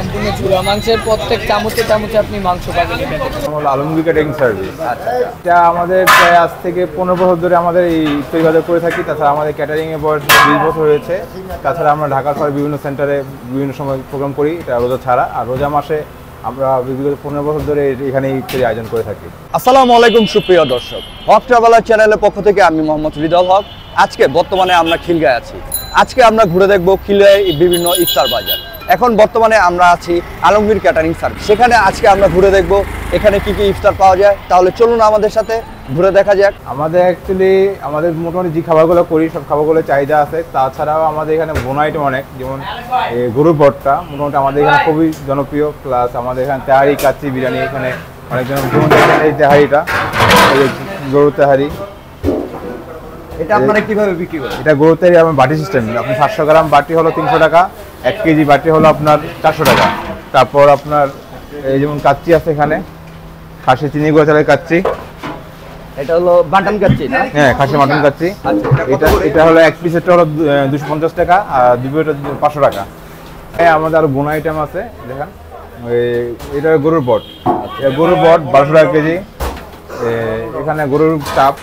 সম্পূর্ণ চূড়া মাংসের, প্রত্যেক চামচে চামচে আপনি মাংস পাবেন। আলমগীর ক্যাটারিং সার্ভিস, এটা আমাদের প্রায় আজ থেকে 15 বছর ধরে আমাদের এই ইফতারি বাজার করে থাকি। তাছাড়া আমাদের ক্যাটারিংয়ের বয়স 20 বছর হয়েছে। তাছাড়া আমরা ঢাকা শহরের বিভিন্ন সেন্টারে বিভিন্ন সময় প্রোগ্রাম করি, এটা রোজা ছাড়া। আর রোজা মাসে আমরা বিগত 15 বছর ধরে এখানে ইফতারি আয়োজন করে থাকি। আসসালামু আলাইকুম সুপ্রিয় দর্শক, হক ট্রাভেলার চ্যানেলের পক্ষ থেকে আমি মোহাম্মদ হৃদয় হক। আজকে বর্তমানে আমরা খিলগাঁয়ে আছি। আজকে আমরা ঘুরে দেখব খিলগাঁয়ে বিভিন্ন ইফতার বাজার। এখন বর্তমানে আমরা আছি আলমগীর ক্যাটারিং সার্ভিস, সেখানে আজকে আমরা ঘুরে দেখব এখানে কি কি ইফতার পাওয়া যায়। তাহলে চলুন আমাদের সাথে ঘুরে দেখা যাক। আমাদের মোটামুটি যে খাবারগুলো করি সব খাবারগুলো চাহিদা আছে। তাছাড়াও আমাদের এখানে বোনা আইটেম অনেক, যেমন গরুর ভর্তা মোটামুটি আমাদের এখানে খুবই জনপ্রিয়। প্লাস আমাদের এখানে তেহারি, কাচ্চি, বিরিয়ানি এখানে অনেকজন। এই তেহারিটা, গরুর তেহারি, এটা আপনারা কিভাবে বিক্রি করেন? এটা গরুর তেহারি আমার বাটি সিস্টেম। আপনি 700 গ্রাম বাটি হলো 300 টাকা, 1 কেজি বাটি হলো আপনার 400 টাকা। তারপর আপনার এই যেমন কাচ্চি আছে এখানে, খাসি চিনি গুঁড়া চালের কাচ্চি। এটা হলো বাটন কাচ্চি না? হ্যাঁ, খাসি মাটন কাচ্চি। এটা হলো 1 পিসেরটা হলো 250 টাকা, আর 2 পিসেরটা 500 টাকা। হ্যাঁ, আমাদের আরো বোনা আইটেম আছে দেখেন। এটা গরুর বট, গরুর বট 1200 টাকা কেজি। এখানে গরুর চাপ,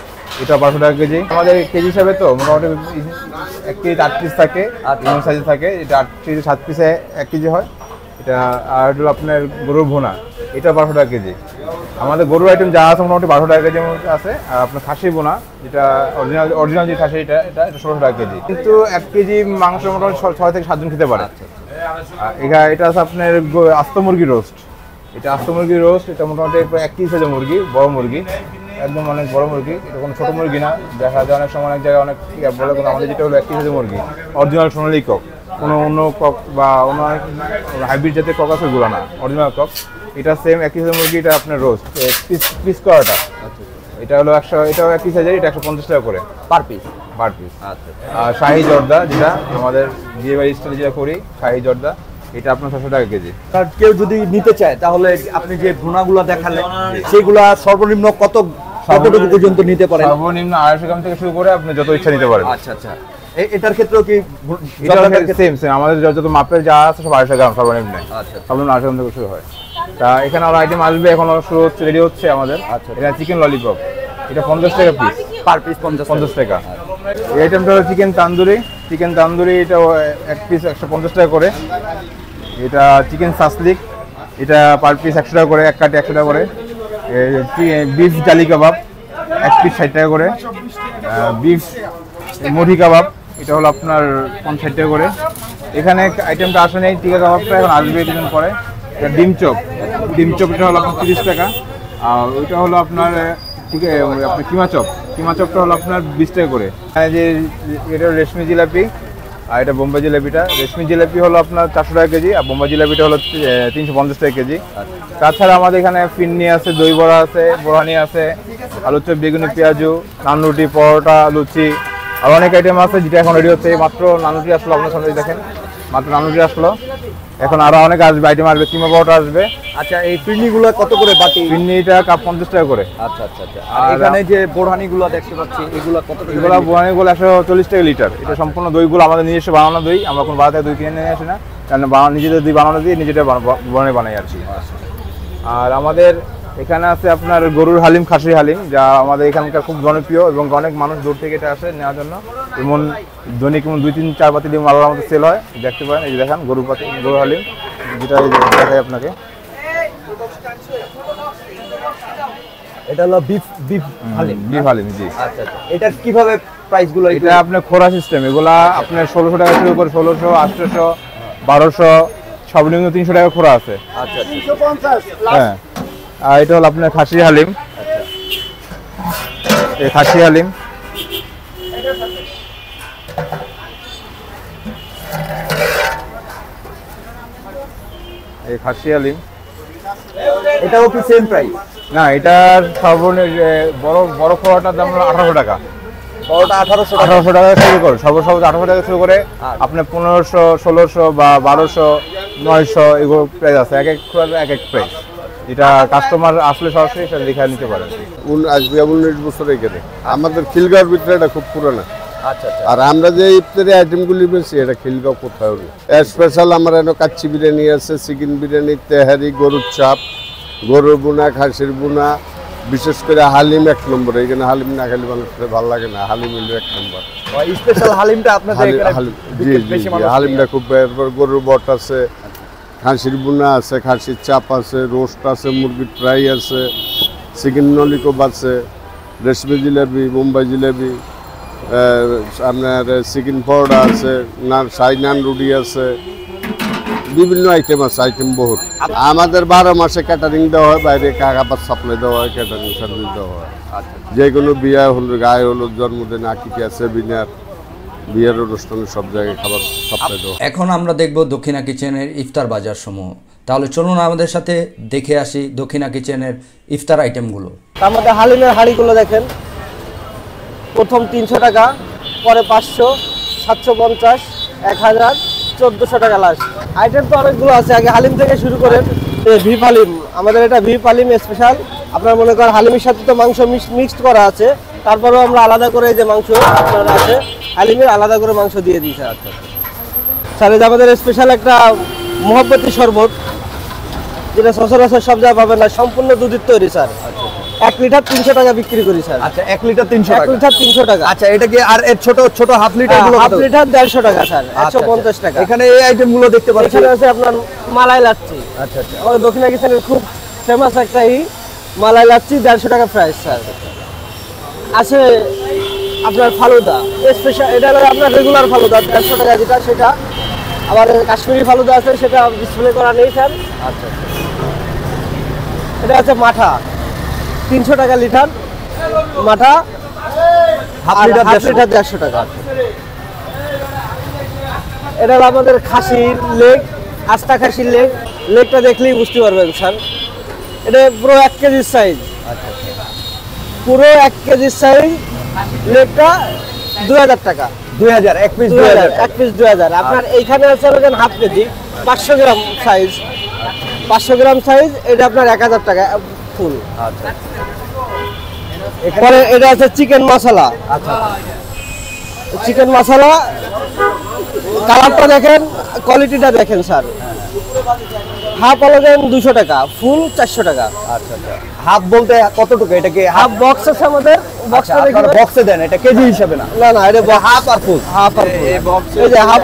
এটা 1200 টাকা কেজি। আমাদের কেজি হিসাবে তো মোটামুটি 1 কেজি 8 পিস থাকে, এমন সাইজে থাকে। এটা 8 কেজি 7 পিসে 1 কেজি হয় এটা। আর হলো আপনার গরুর ভুনা, এটা 1200 টাকা কেজি। আমাদের গরুর আইটেম যা আছে মোটামুটি 1200 টাকা কেজি আছে। আর আপনার খাসি বোনা, যেটা অরিজিনাল যে খাসি, এটা 1600 টাকা কেজি। কিন্তু 1 কেজি মাংস মোটামুটি 6 থেকে 7 জন খেতে পারে। এটা আছে আপনার আস্ত মুরগি রোস্ট, এটা আস্ত মুরগি রোস্ট। এটা মোটামুটি 1 কেজি সাইজের মুরগি, বড় মুরগি, একদম অনেক বড় মুরগি। এটা কোনো ছোটো মুরগি না। দেখা যায় অনেক সময় অনেক জায়গায় অনেক বলে, কিন্তু আমাদের যেটা হলো 1 কেজি মুরগি, অরিজিনাল সোনালি কক। কোনো অন্য কক বা অন্য হাইব্রিড জাতের কক আছে ওগুলো না, অরিজিনাল কক। এটা সেম 1 কেজি মুরগি, এটা আপনার রোস্ট পিস করাটা। এটা হলো 100, এটাও 1 কেজি সাইজের, এটা 150 টাকা করে পার পিস। আচ্ছা। আর শাহি জর্দা, যেটা আমাদের বিয়ে বাড়ি স্টাইলে যেটা করি, শাহি জর্দা, এটা আপনার 600 টাকা কেজি। আর কেউ যদি নিতে চায় তাহলে আপনি যে ভুনাগুলো দেখালেন সেগুলা সর্বনিম্ন কতটুকু পর্যন্ত নিতে পারেন? সর্বনিম্ন 250 গ্রাম থেকে শুরু করে আপনি যত ইচ্ছা নিতে পারেন। আচ্ছা। এটার ক্ষেত্রেও কি সেম আমাদের যত মাপের যা আছে সব 250 গ্রাম সর্বনিম্ন। সর্বনিম্ন 250 গ্রাম থেকে শুরু হয়। তা এখানে আরো আইটেম আসবে, এখনো শুরু হচ্ছে, রেডি হচ্ছে আমাদের। এটা চিকেন ললিপপ, এটা 50 টাকা পিস, পার পিস 50 টাকা। এই আইটেমটা হলো চিকেন তান্দুরি, এটা 1 পিস 150 টাকা করে। এটা চিকেন সাসলিক, এটা পার পিস 100 টাকা করে, 1 কাটি 100 টাকা করে। বিফ জালি কাবাব 1 পিস 60 টাকা করে। বিফ মুরগি কাবাব, এটা হলো আপনার 50 টাকা করে। এখানে আইটেমটা আসে নেই, টিকা কাবাবটা এখন আসবে কিছুদিন পরে। এটা ডিম চপ, এটা হলো আপনার 30 টাকা। আর ওইটা হলো আপনার আপনার কিমা চপটা হলো আপনার 20 টাকা করে। যে এটা রেশমি জিলাপি, আর এটা বোম্বাই জিলাপিটা। রেশমি জিলাপি হলো আপনার 400 টাকা কেজি, আর বোম্বাই জিলাপিটা হলো 350 টাকা কেজি। তাছাড়া আমাদের এখানে ফিন্নি আছে, দই বড়া আছে, বোরহানি আছে, আলু চপ, বেগুনি, পেঁয়াজু, নান রুটি, পরোটা, লুচি, আর অনেক আইটেম আছে যেটা এখন রেডি হচ্ছে। মাত্র নান রুটি আসলো, আপনার সামনে দেখেন, মাত্র নান রুটি আসলো। এখন আরো অনেক আসবে, আইটেম আসবে, কিমা পরোটা আসবে। আচ্ছা, এই ফিরনিগুলো কত করে বাটি? ফিরনিটা কাপ 50 টাকা করে। আচ্ছা। আর এখানে যে বোরহানিগুলো দেখতে পাচ্ছি, এগুলো কত করে? এগুলো বোরহানিগুলো 140 টাকা লিটার। এটা সম্পূর্ণ দইগুলো আমাদের নিজস্ব বানানো দই, আমরা কোনো বাজার থেকে দই কিনে নিয়ে আসি না, কারণ নিজেদের দই বানানো দিয়ে নিজেদের বোরহানি বানাই আর কি। আর আমাদের এখানে আছে আপনার গরুর হালিম, খাসি হালিম, যা আমাদের এখানকার খুব জনপ্রিয় এবং অনেক মানুষ দূর থেকে এটা আসে নেওয়ার জন্য। এমন দৈনিক 2-3-4 পাতি ডিম আলাদা আমাদের সেল হয়, দেখতে পারেন। এই যে দেখেন গরুর হালিম, যেটা দেখাই আপনাকে। এটা হলো বিফ হালিম জি। আচ্ছা। এটা কিভাবে প্রাইসগুলো? এটা আপনার খোরা সিস্টেম, এগুলা আপনার 1600 টাকা শুরু করে 1600, 800, 1200, সর্বনিম্ন 300 টাকা খোরা আছে। আচ্ছা। হ্যাঁ। আর এটা হলো আপনার খাসি হালিম, এই খাসি হালিম। এটাও কি সেম প্রাইস? না, এটার সর্বনিম্ন বড় খোয়াটার দাম হলো 1800 টাকা। বড়টা 1800 টাকা শুরু করে, সর্বোচ্চ 1800 টাকা শুরু করে আপনার 1500, 1600 বা 1200, 900 এগুলো প্রাইস আছে। এক খোয়ার এক প্রাইস, যেটা কাস্টমার আসলে সরাসরি সেটা দেখে নিতে পারেন। আজ 19 বছর এখানে আমাদের খিলগাঁওর ভিতরে এটা খুব পুরানো। আচ্ছা আচ্ছা। আর আমরা যে ইফতারি আইটেমগুলি বেশি এটা খিলগাঁও কোথাও নেই। স্পেশাল আমার এনে কাচ্চি বিরিয়ানি আছে, চিকেন বিরিয়ানি, তেহারি, গরুর চাপ, গরুর বুনা, খাসির বুনা, বিশেষ করে হালিম 1 নম্বর। এখানে হালিম না খেলে মানুষের ভালো লাগে না, হালিম হলো 1 নম্বর। স্পেশাল হালিমটা আপনাদের এখানে জি জি, হালিমটা খুব। এরপর গরুর বট আছে, খাসির বুনা আছে, খাসির চাপ আছে, রোস্ট আছে, মুরগির ফ্রাই আছে, চিকেন ললিপপ আছে, রেশমি জিলাপি, মুম্বাই জিলাপি, আপনার চিকেন পরোটা আছে, শাহী নান রুটি আছে, বিভিন্ন আইটেম আছে, আইটেম বহুত। আমাদের 12 মাসে ক্যাটারিং দেওয়া হয়, বাইরে কাগজ সাপ্লাই দেওয়া হয়, ক্যাটারিং সার্ভিস দেওয়া হয়। যে কোনো বিয়ে হলো, গায়ে হলো, জন্মদিন, আকিকা, সেমিনার, বিয়ের অনুষ্ঠানে সব জায়গায় খাবার সাপ্লাই দেওয়া হয়। এখন আমরা দেখব দক্ষিণা কিচেনের ইফতার বাজার সমূহ। তাহলে চলুন আমাদের সাথে দেখে আসি দক্ষিণা কিচেনের ইফতার আইটেমগুলো। তার মধ্যে হালিমের হাঁড়িগুলো দেখেন, প্রথম 300 টাকা, পরে 500, 750, 1000, 1400 টাকা লাস্ট। আইটেম তো অনেকগুলো আছে, আগে হালিম থেকে শুরু করেন। ভিপ হালিম, আমাদের এটা ভিপ হালিম স্পেশাল। আপনার মনে করেন হালিমের সাথে তো মাংস মিক্সড করা আছে, তারপরেও আমরা আলাদা করে যে মাংস আপনার আছে হালিমের আলাদা করে মাংস দিয়ে দিই স্যার। স্যার এই যে আমাদের স্পেশাল একটা মহব্বতী শরবত, যেটা সচরাচর সব জায়গায় পাবেন না, সম্পূর্ণ দুধের তৈরি স্যার। 1 লিটার 300 টাকা বিক্রি করি স্যার। আচ্ছা 1 লিটার 300 1 টাকা। লিটার 300 টাকা। আচ্ছা এটা কি আর এর ছোট ছোট হাফ লিটার গুলো হাফ কত? লিটার 150 টাকা স্যার, 150 টাকা। এখানে এই আইটেম গুলো দেখতে পাচ্ছি। এখানে আছে আপনার মালাই লাচ্ছি। আচ্ছা আচ্ছা। আমাদের দক্ষিণা কিচেনের খুব ফেমাস একটা মালাই লাচ্ছি, 150 টাকা প্রাইস স্যার। আছে আপনার ফালুদা স্পেশাল, এটা হলো আপনার রেগুলার ফালুদা 150 টাকা যেটা, সেটা আবার কাশ্মীরি ফালুদা আছে, সেটা ডিসপ্লে করা নেই স্যার। আচ্ছা এটা আছে মাঠা, 300 টাকা লিটার মাঠা, হাফ আর লিটার হাফ লিটার 150 টাকা। এটা হলো আমাদের খাসির লেগ, আস্তা খাসির লেগটা দেখলেই বুঝতে পারবেন স্যার। এটা পুরো 1 কেজির সাইজ, পুরো 1 কেজির সাইজ লেগটা 2000 টাকা। 2000 এক পিস 2000 এক পিস 2000। আপনার এইখানে আছে দেখেন হাফ কেজি 500 গ্রাম সাইজ, 500 গ্রাম সাইজ, এটা আপনার 1000 টাকা ফুল। আচ্ছা পরে এটা আছে চিকেন মশলা। আচ্ছা চিকেন মশলা কালারটা দেখেন, কোয়ালিটিটা দেখেন স্যার। হাফ হলো দেন 200 টাকা, ফুল 400 টাকা। আচ্ছা আচ্ছা। হাফ বলতে কতটুকু? এটা কি হাফ বক্স আছে আমাদের, বক্সটা দেখেন। বক্সে দেন, এটা কেজি হিসাবে না? না না, এটা হাফ আর ফুল। হাফ আর ফুল। এই যে হাফ,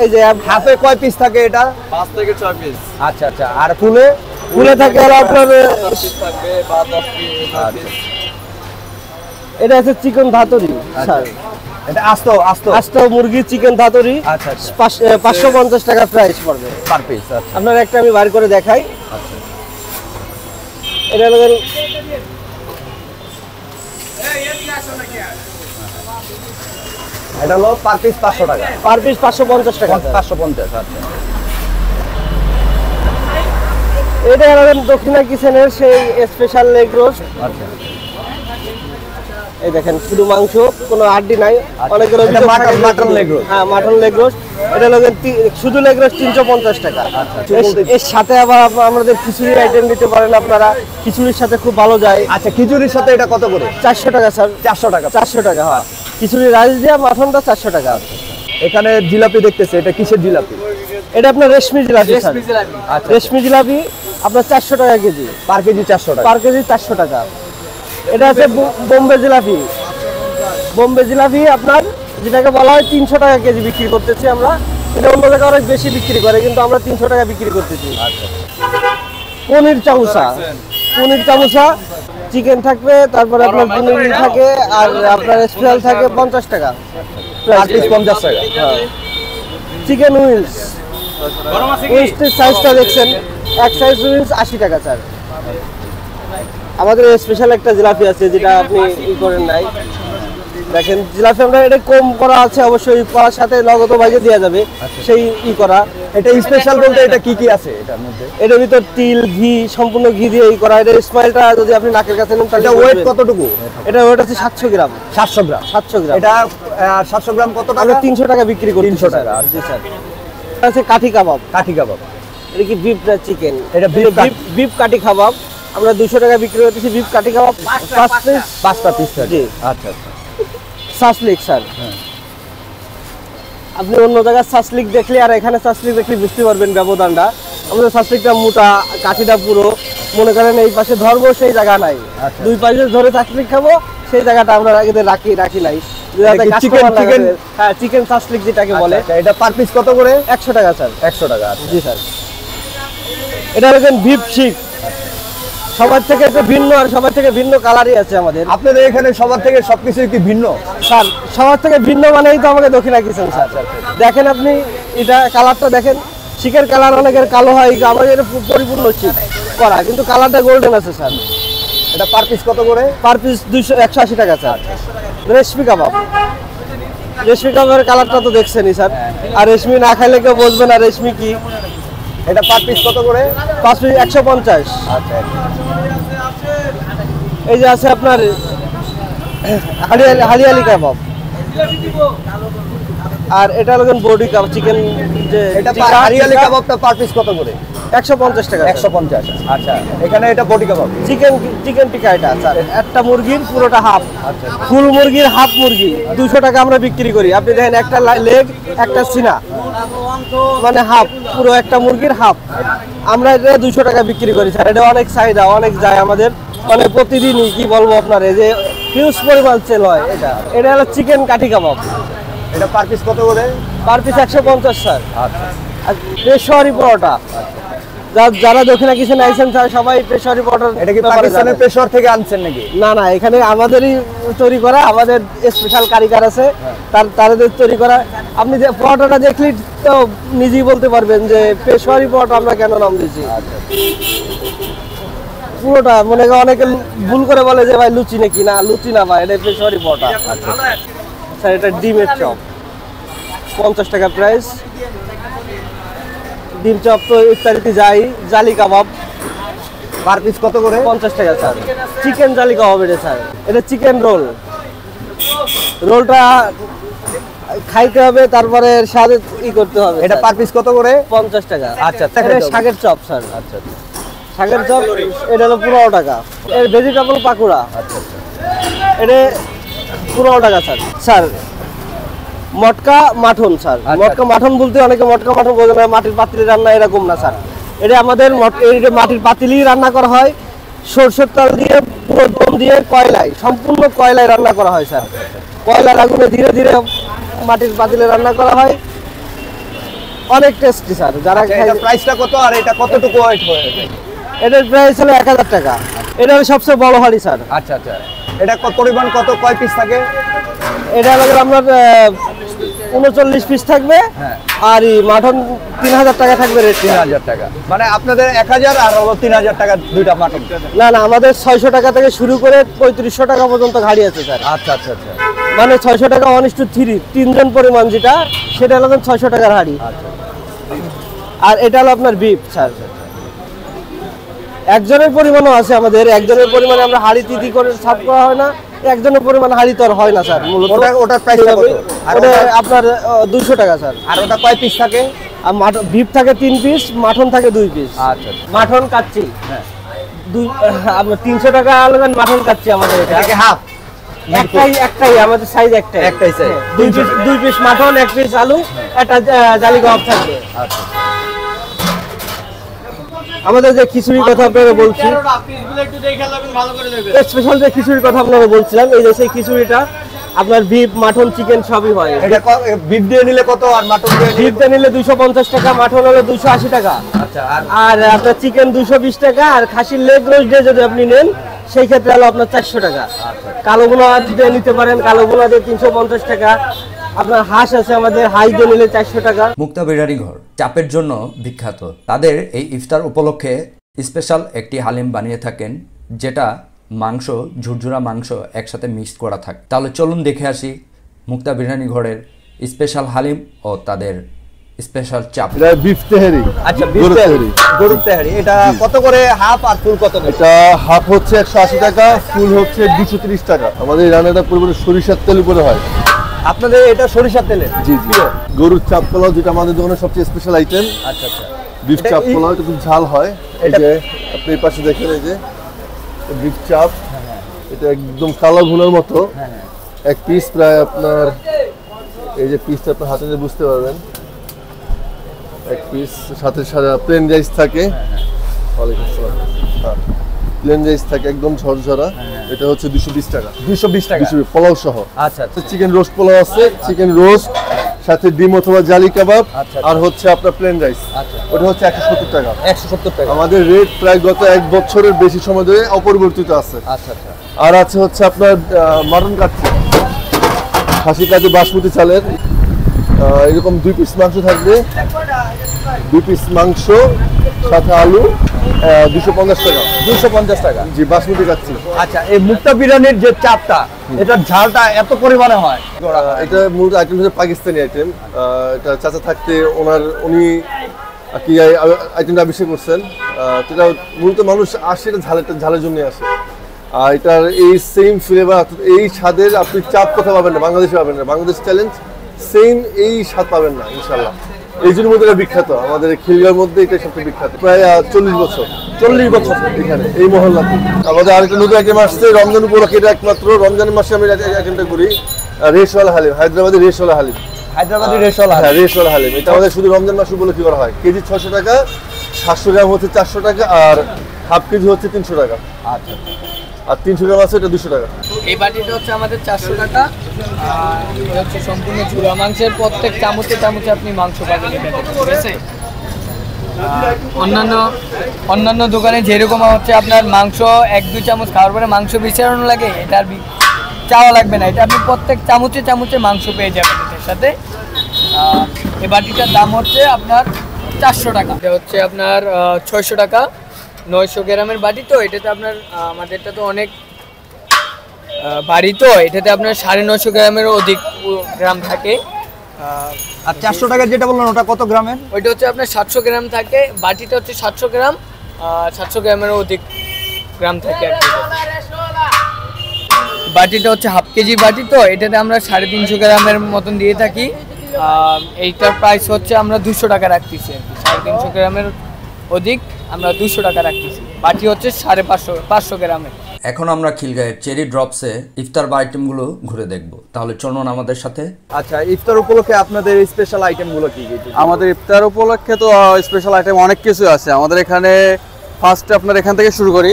এই যে হাফে কয় পিস থাকে এটা? 5 থেকে 6 পিস আচ্ছা আচ্ছা। আর ফুলে? ফুলে থাকে হলো আপনার, থাকবে বা 10 পিস। এটা আছে চিকেন ধাতরি স্যার। এটা আস্ত আস্ত আস্ত মুরগি চিকেন ধাতরি। আচ্ছা আচ্ছা। 550 টাকা প্রাইস পড়বে পার পিস। আচ্ছা আপনার। একটা আমি বার করে দেখাই। এটা হলো এটা হলো পার পিস 500 টাকা। পার পিস 550 টাকা। 550। আচ্ছা এটা হলো দক্ষিণা কিচেনের সেই স্পেশাল লেগ রোস্ট। আচ্ছা। এই দেখেন শুধু মাংস, কোনো হাড্ডি নাই। অনেক এটা মাটন লেগ রোস্ট। হ্যাঁ মাটন লেগ রোস্ট। এটা হলো শুধু লেগ রোস্ট 350 টাকা। এর সাথে আবার আমাদের খিচুড়ি আইটেম দিতে পারেন আপনারা, খিচুড়ির সাথে খুব ভালো যায়। আচ্ছা খিচুড়ির সাথে এটা কত করে? 400 টাকা স্যার। 400 টাকা। 400 টাকা হ্যাঁ। খিচুড়ি রাইস দিয়ে মাটনটা 400 টাকা। এখানে জিলাপি দেখতেছে, এটা কিসের জিলাপি? এটা আপনার রেশমি জিলাপি স্যার। আচ্ছা রেশমি জিলাপি আপনার 400 টাকা কেজি। পার কেজি 400 টাকা। পার কেজি 400 টাকা। এটা আছে বোম্বে জিলাপি। বোম্বে জিলাপি আপনার যেটাকে বলা হয় 300 টাকা কেজি বিক্রি করতেছি আমরা। এটা অন্য জায়গায় অনেক বেশি বিক্রি করে, কিন্তু আমরা 300 টাকা বিক্রি করতেছি। পনির চামুচা, পনির চামুচা চিকেন থাকবে, তারপরে আপনার পনির থাকে, আর আপনার স্পেশাল থাকে 50 টাকা। পার পিস 50 টাকা। চিকেন উইংস, উইংসের সাইজটা দেখছেন, এক সাইজ উইংস 80 টাকা স্যার। আমাদের স্পেশাল একটা জিলাপি আছে যেটা আপনি করেন নাই, দেখেন জিলাপি আমরা এটা কম করা আছে অবশ্যই, করার সাথে নগদ ভাগে দেওয়া যাবে সেই করা। এটা স্পেশাল বলতে এটা কি কি আছে এটার মধ্যে? এটার ভিতর তিল, ঘি, সম্পূর্ণ ঘি দিয়ে করা। এটা স্মাইলটা যদি আপনি নাকের কাছে নেন তাহলে এটা ওয়েট কতটুকু? এটা ওয়েট আছে 700 গ্রাম। 700 গ্রাম। 700 গ্রাম। এটা 700 গ্রাম কত টাকা? আমরা 300 টাকা বিক্রি করি। 300 টাকা। জি স্যার। এটা আছে কাঠি কাবাব। কাঠি কাবাব। এটা কি বিফ না চিকেন? এটা বিফ কাঠি কাবাব আমরা 200 টাকা বিক্রি করতেছি। বিফ কাঠি কাবাব 5 পিস, 5টা পিস থাকে। জি। আচ্ছা আচ্ছা। Shashlik sir. আপনি অন্য জায়গায় সাসলিক দেখলে আর এখানে সাসলিক দেখলে বুঝতে পারবেন ব্যবধানটা। আমাদের সাসলিকটা মোটা, কাঠিটা পুরো, মনে করেন এই পাশে ধরবো সেই জায়গা নাই, দুই পাশে ধরে সাসলিক খাবো সেই জায়গাটা আমরা রাখি নাই। হ্যাঁ, চিকেন সাসলিক যেটাকে বলে। এটা পার পিস কত করে? 100 টাকা স্যার। 100 টাকা। জি স্যার। এটা দেখেন বিফ শিক, সবার থেকে একটু ভিন্ন আর সবার থেকে ভিন্ন কালারই আছে আমাদের। আপনাদের এখানে সবার থেকে সবকিছু কি ভিন্ন? স্যার সবার থেকে ভিন্ন মানেই তো আমাকে দক্ষিণা কিচেন স্যার। দেখেন আপনি এটা কালারটা দেখেন, শিকের কালার অনেকের কালো হয়, আমাদের পরিপূর্ণ শিক করা, কিন্তু কালারটা গোল্ডেন আছে স্যার। এটা পার পিস কত করে? পার পিস 180 টাকা স্যার। রেশমি কাবাব, রেশমি কাবাবের কালারটা তো দেখছেনই স্যার, আর রেশমি না খাইলে কেউ বুঝবে না রেশমি কি। এটা পার পিস কত করে? 5 পিস 150। আচ্ছা। এই যে আছে আপনার হারিয়ালি কাবাব, আর এটা হলো বডি কাবাব, চিকেন যে এটা হারিয়ালি কাবাবটা পার পিস কত করে? 150 টাকা। 150। আচ্ছা, এখানে এটা বডি কাবাব, চিকেন টিকা এটা স্যার, একটা মুরগির পুরোটা হাফ, ফুল মুরগির হাফ মুরগি 200 টাকা আমরা বিক্রি করি। আপনি দেখেন একটা লেগ, একটা সিনা, মানে হাফ, পুরো একটা মুরগির হাফ, আমরা এটা 200 টাকা বিক্রি করি স্যার। এটা অনেক চাহিদা, অনেক যায় আমাদের, মানে প্রতিদিনই কি বলবো আপনার, এই যে হিউজ পরিমাণ সেল হয়। এটা হলো চিকেন কাঠি কাবাব। এটা পার পিস কত করে? Per piece 150 sir. আচ্ছা। আর পেশোয়ারি পরোটা, যারা দক্ষিণা কিচেন আইছেন স্যার সবাই পেশোয়ারি পরোটা। এটা কি পাকিস্তানের পেশোয়ার থেকে আনছেন নাকি? না, এখানে আমাদেরই তৈরি করা, আমাদের স্পেশাল কারিগর আছে, তাদের তৈরি করা। আপনি যে পরোটাটা দেখলেই তো নিজেই বলতে পারবেন যে পেশোয়ারি পরোটা আমরা কেন নাম দিয়েছি। পুরোটা মনে করেন অনেকে ভুল করে বলে যে ভাই লুচি নাকি, না লুচি না ভাই, এটা পেশোয়ারি পরোটা স্যার। এটা ডিমের চপ 50 টাকা প্রাইস। ডিম চপ তো ইফতারিতে যাই। জালি কাবাব পার পিস কত করে? 50 টাকা স্যার। চিকেন জালি কাবাব এটা স্যার। এটা চিকেন রোলটা খাইতে হবে, তারপরে স্বাদে করতে হবে। এটা পার পিস কত করে? 50 টাকা। আচ্ছা। শাকের চপ স্যার। আচ্ছা। শাকের চপ এটা হলো 15 টাকা। এর ভেজিটেবল পাকুড়া, এটা 15 টাকা sir. Sir matka mutton sir. Matka mutton বলতে অনেকে মটকা মাটন বোঝে না, মাটির পাতিলে রান্না, এরকম না স্যার। এটা আমাদের মাটির পাতিলেই রান্না করা হয়, সরষের তেল দিয়ে, পুরো দম দিয়ে, কয়লায়, সম্পূর্ণ কয়লায় রান্না করা হয় স্যার। কয়লার আগুনে ধীরে ধীরে মাটির পাতিলে রান্না করা হয়, অনেক টেস্টি স্যার। যারা প্রাইসটা কত আর এটা কতটুকু ওয়েট হয়? এটার প্রাইস হলো 1000 টাকা। এটা হলো সবচেয়ে বড় হাঁড়ি স্যার। আচ্ছা। এটা পরিমাণ কত, কয় পিস থাকে? এটা হলো আপনার 39 পিস থাকবে, আর মাটন 3000 টাকা থাকবে রেট। 3000 টাকা মানে আপনাদের 1000 আর হলো 3000 টাকা দুইটা মাটন? না, আমাদের 600 টাকা থেকে শুরু করে 3500 টাকা পর্যন্ত গাড়ি আছে স্যার। আচ্ছা। মানে 600 টাকা 1:3, 3 জন পরিমাণ যেটা, সেটা হলো 600 টাকার হাঁড়ি। আর এটা হলো আপনার বিফ স্যার। একজনের পরিমাণও আছে আমাদের, একজনের পরিমাণে আমরা হাঁড়ি তিতি করে সার্ভ করা হয় না, একজনের পরিমাণ হাঁড়ি তো আর হয় না স্যার। মূলত ওটার প্রাইস কত? ওটা আপনার 200 টাকা স্যার। আর ওটা কয় পিস থাকে? আর বিফ থাকে 3 পিস, মাটন থাকে 2 পিস। আচ্ছা। মাটন কাচ্চি 300 টাকা আলাদা মাটন কাচ্চি আমাদের। এটাকে হাফ? একটাই আমাদের সাইজ একটাই সাইজ। 2 পিস মাটন, 1 পিস আলু, একটা জালি কাবাব থাকবে। আচ্ছা। আমাদের যে খিচুড়ির কথা আপনারা বলছি, স্পেশাল যে খিচুড়ির কথা আপনারা বলছিলাম, এই যে সেই খিচুড়িটা আপনার বিফ, মাটন, চিকেন সবই হয়। এটা বিফ দিয়ে নিলে কত আর মাটন দিয়ে? বিফ দিয়ে নিলে 250 টাকা, মাটন হলো 280 টাকা। আচ্ছা। আর আপনার চিকেন 220 টাকা, আর খাসির লেগ রোস্ট দিয়ে যদি আপনি নেন সেই ক্ষেত্রে হলো আপনার 400 টাকা। কালো ভুনা দিয়ে নিতে পারেন, কালো ভুনা দিয়ে 350 টাকা। আপনার হাঁস আছে আমাদের, হাঁস দিয়ে নিলে 400 টাকা। মুক্তা বিরিয়ানি ঘর চাপের জন্য বিখ্যাত। তাদের এই ইফতার উপলক্ষে স্পেশাল একটি হালিম বানিয়ে থাকেন, যেটা মাংস, ঝুরঝুরা মাংস একসাথে মিক্স করা থাকে। তাহলে চলুন দেখে আসি মুক্তা বিরিয়ানি ঘরের স্পেশাল হালিম ও তাদের স্পেশাল চাপ। এটা বিফ তেহারি। আচ্ছা, বিফ তেহারি, গরুর তেহারি। এটা কত করে হাফ আর ফুল কত? এটা হাফ হচ্ছে 180 টাকা, ফুল হচ্ছে 230 টাকা। আমাদের এই রান্নাটা পুরোপুরি সরিষার তেল উপরে হয়। আপনাদের এটা সরিষার তেলে? জি। গরুর চাপ পোলাও, যেটা আমাদের দোকানের সবচেয়ে স্পেশাল আইটেম। আচ্ছা। বিফ চাপ পোলাও, এটা খুব ঝাল হয়। এই যে আপনি এই পাশে দেখেন, এই যে বিফ চাপ, এটা একদম কালো ভুনার মতো। এক পিস প্রায় আপনার, এই যে পিসটা আপনার হাতে দিয়ে বুঝতে পারবেন, এক পিস সাথে সাথে প্লেন রাইস থাকে। ওয়ালাইকুম আসসালাম। হ্যাঁ, প্লেন রাইস থাকে একদম ঝরঝরা। এটা হচ্ছে 220 টাকা। 220 টাকা 220 পোলাও সহ। আচ্ছা আচ্ছা। চিকেন রোস্ট পোলাও আছে, চিকেন রোস্ট সাথে ডিম অথবা জালি কাবাব, আচ্ছা। আর হচ্ছে আপনার প্লেন রাইস। আচ্ছা। ওটা হচ্ছে 170 টাকা। 170 টাকা। আমাদের রেট প্রায় গত 1 বছরের বেশি সময় ধরে অপরিবর্তিত আছে। আচ্ছা আচ্ছা। আর আছে হচ্ছে আপনার মাটন কাচ্চি, খাসি কাচ্চি বাসমতি চালের, এরকম 2 পিস মাংস থাকবে, 2 পিস মাংস সাথে আলু, 250 টাকা। 250 টাকা। জি, বাসমতি কাচ্চি। আচ্ছা, এই মুক্তা বিরিয়ানির যে চাপটা, এটার ঝালটা এত পরিমাণে হয়? এটা মূলত আইটেম হচ্ছে পাকিস্তানি আইটেম। এটা চাচা থাকতে উনি আর কি আইটেমটা আবিষ্কার করছেন। এটা মূলত মানুষ আসে এটা ঝালের জন্য আসে। আর এটার এই সেম ফ্লেভার, এই স্বাদের আপনি চাপ কোথাও পাবেন না, বাংলাদেশে পাবেন না। বাংলাদেশ চ্যালেঞ্জ সেম এই স্বাদ পাবেন না ইনশাল্লাহ। এই জন্য মধ্যে এটা বিখ্যাত, আমাদের খিলগাঁওর মধ্যে এটা সবচেয়ে বিখ্যাত। প্রায় 40 বছর এখানে এই মহল্লাতে। আমাদের আরেকটা নতুন আইটেম আসছে রমজান উপলক্ষে, এটা একমাত্র রমজানের মাসে আমি আইটেমটা করি, রেশওয়ালা হালিম, হায়দ্রাবাদের রেশওয়ালা হালিম। হায়দ্রাবাদি রেশওয়ালা হালিম। হ্যাঁ, রেশওয়ালা হালিম। এটা আমাদের শুধু রমজান মাস উপলক্ষে করা হয়। কেজি 600 টাকা, 700 গ্রাম হচ্ছে 400 টাকা, আর হাফ কেজি হচ্ছে 300 টাকা। আচ্ছা। আর 300 গ্রাম আছে এটা 200 টাকা। এই বাটিটা হচ্ছে আমাদের 400 টাকা। আর এটা হচ্ছে সম্পূর্ণ চূড়া মাংসের, প্রত্যেক চামচে চামচে আপনি মাংস পাবেন এটাতে, ঠিক আছে? অন্যান্য দোকানে যেরকম হচ্ছে আপনার মাংস 1-2 চামচ খাওয়ার পরে মাংস বিচারণ লাগে, এটা আর চাওয়া লাগবে না। এটা আপনি প্রত্যেক চামচে চামচে মাংস পেয়ে যাবেন এটার সাথে। এই বাটিটার দাম হচ্ছে আপনার 400 টাকা। এটা হচ্ছে আপনার 600 টাকা। 900 গ্রামের বাটি তো, এটাতে আপনার আমাদেরটা তো অনেক বাড়ি তো, এটাতে আপনার 950 গ্রামেরও অধিক গ্রাম থাকে। আর 400 টাকা যেটা বললেন ওটা কত গ্রামের? ওইটা হচ্ছে আপনার 700 গ্রাম থাকে। বাটিটা হচ্ছে 700 গ্রাম, 700 গ্রামেরও অধিক গ্রাম থাকে আর কি। বাটিটা হচ্ছে হাফ কেজি বাটি তো, এটাতে আমরা 350 গ্রামের মতন দিয়ে থাকি। এইটার প্রাইস হচ্ছে আমরা 200 টাকা রাখতেছি আর কি। 350 গ্রামের অধিক আমরা 200 টাকা রাখতেছি। বাটি হচ্ছে 550 গ্রামের। এখন আমরা খিলগাঁয়ের চেরি ড্রপসে ইফতার বা আইটেমগুলো ঘুরে দেখব। তাহলে চলুন আমাদের সাথে। আচ্ছা, ইফতার উপলক্ষে আপনাদের স্পেশাল আইটেমগুলো কি কি? আমাদের ইফতার উপলক্ষে তো স্পেশাল আইটেম অনেক কিছু আছে আমাদের এখানে। ফার্স্ট আপনার এখান থেকে শুরু করি।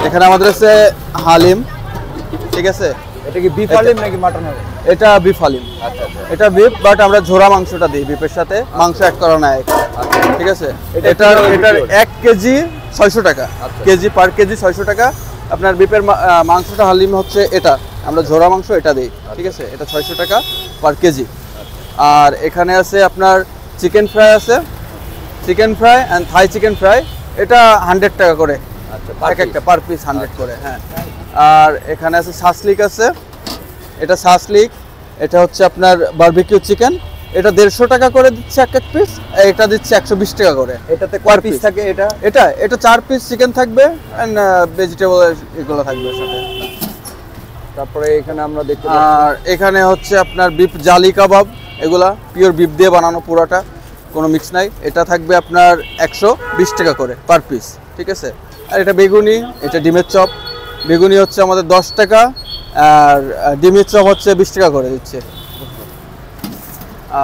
এখানে আমাদের আছে হালিম, ঠিক আছে? এটা কি বিফ হালিম নাকি মাটন হালিম? এটা বিফ হালিম। আচ্ছা আচ্ছা। এটা বিফ, বাট আমরা ঝোড়া মাংসটা দিই বিফের সাথে, মাংস এক করা না, ঠিক আছে? এটার 1 কেজি 600 টাকা, কেজি পার কেজি 600 টাকা। আপনার বিফের মাংসটা হালিম হচ্ছে এটা, আমরা ঝোড়া মাংস এটা দিই, ঠিক আছে? এটা 600 টাকা পার কেজি। আর এখানে আছে আপনার চিকেন ফ্রাই আছে, chicken fry and Thai chicken fry, এটা 100 টাকা করে। আচ্ছা, এক একটা পার পিস 100 করে। হ্যাঁ। আর এখানে আছে সাসলিক আছে, এটা সাসলিক, এটা হচ্ছে আপনার বারবিকিউ চিকেন, এটা 150 টাকা করে দিচ্ছে এক পিস, এটা দিচ্ছে 120 টাকা করে। এটাতে কয় পিস থাকে? এটা 4 পিস চিকেন থাকবে এন্ড ভেজিটেবল এগুলো থাকবে সাথে। তারপরে এখানে আমরা দেখতে আর এখানে হচ্ছে আপনার বিফ জালি কাবাব, এগুলা পিওর বিফ দিয়ে বানানো পুরাটা, কোনো মিক্স নাই। এটা থাকবে আপনার 120 টাকা করে পার পিস, ঠিক আছে? আর এটা বেগুনি, এটা ডিমের চপ। বেগুনি হচ্ছে আমাদের 10 টাকা, আর ডিমের চপ হচ্ছে 20 টাকা করে দিচ্ছে।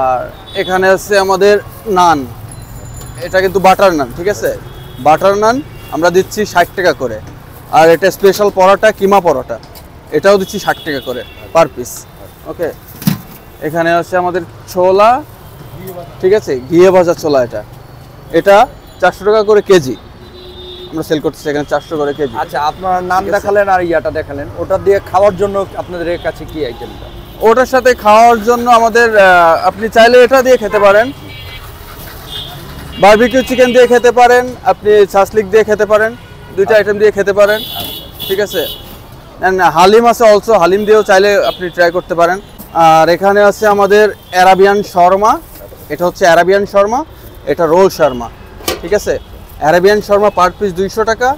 আর এখানে আছে আমাদের নান, এটা কিন্তু বাটার নান, ঠিক আছে? বাটার নান আমরা দিচ্ছি 60 টাকা করে। আর এটা স্পেশাল পরোটা, কিমা পরোটা, এটাও দিচ্ছি 60 টাকা করে পার পিস। ওকে, এখানে আছে আমাদের ছোলা, ঠিক আছে? ঘিয়ে ভাজা ছোলা, এটা 400 টাকা করে কেজি আমরা সেল করতেছি এখানে, 400 করে কেজি। আচ্ছা, আপনার নাম দেখালেন আর ইয়াটা দেখালেন, ওটা দিয়ে খাওয়ার জন্য আপনাদের কাছে কি আইটেমটা? ওটার সাথে খাওয়ার জন্য আমাদের আপনি চাইলে এটা দিয়ে খেতে পারেন, বারবিকিউ চিকেন দিয়ে খেতে পারেন, আপনি সাসলিক দিয়ে খেতে পারেন, দুইটা আইটেম দিয়ে খেতে পারেন, ঠিক আছে? হালিম আছে অলসো, হালিম দিয়েও চাইলে আপনি ট্রাই করতে পারেন। আর এখানে আছে আমাদের অ্যারাবিয়ান শর্মা, এটা হচ্ছে অ্যারাবিয়ান শর্মা, এটা রোল শর্মা, ঠিক আছে? অ্যারাবিয়ান শর্মা পার পিস 200 টাকা,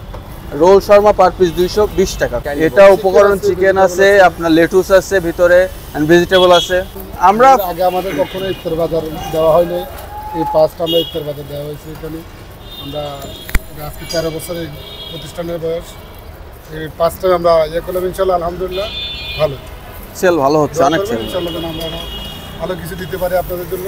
রোল শর্মা পার পিস 220 টাকা। এটা উপকরণ চিকেন আছে, আপনার লেটুস আছে ভিতরে, এন্ড ভেজিটেবল আছে। আমরা আগে আমাদের কখনো ইফতার বাজার দেওয়া হয়নি, এই ফার্স্ট আমরা ইফতার বাজার দেওয়া হয়েছে এখানে। আমরা আজকে 13 বছরের প্রতিষ্ঠানের বয়স, এই ফার্স্ট টাইম আমরা ইয়ে করলাম, ইনশাল্লাহ আলহামদুলিল্লাহ ভালো। সেল ভালো হচ্ছে, অনেক সেল। ইনশাআল্লাহ যেন আমরা ভালো কিছু দিতে পারি আপনাদের জন্য।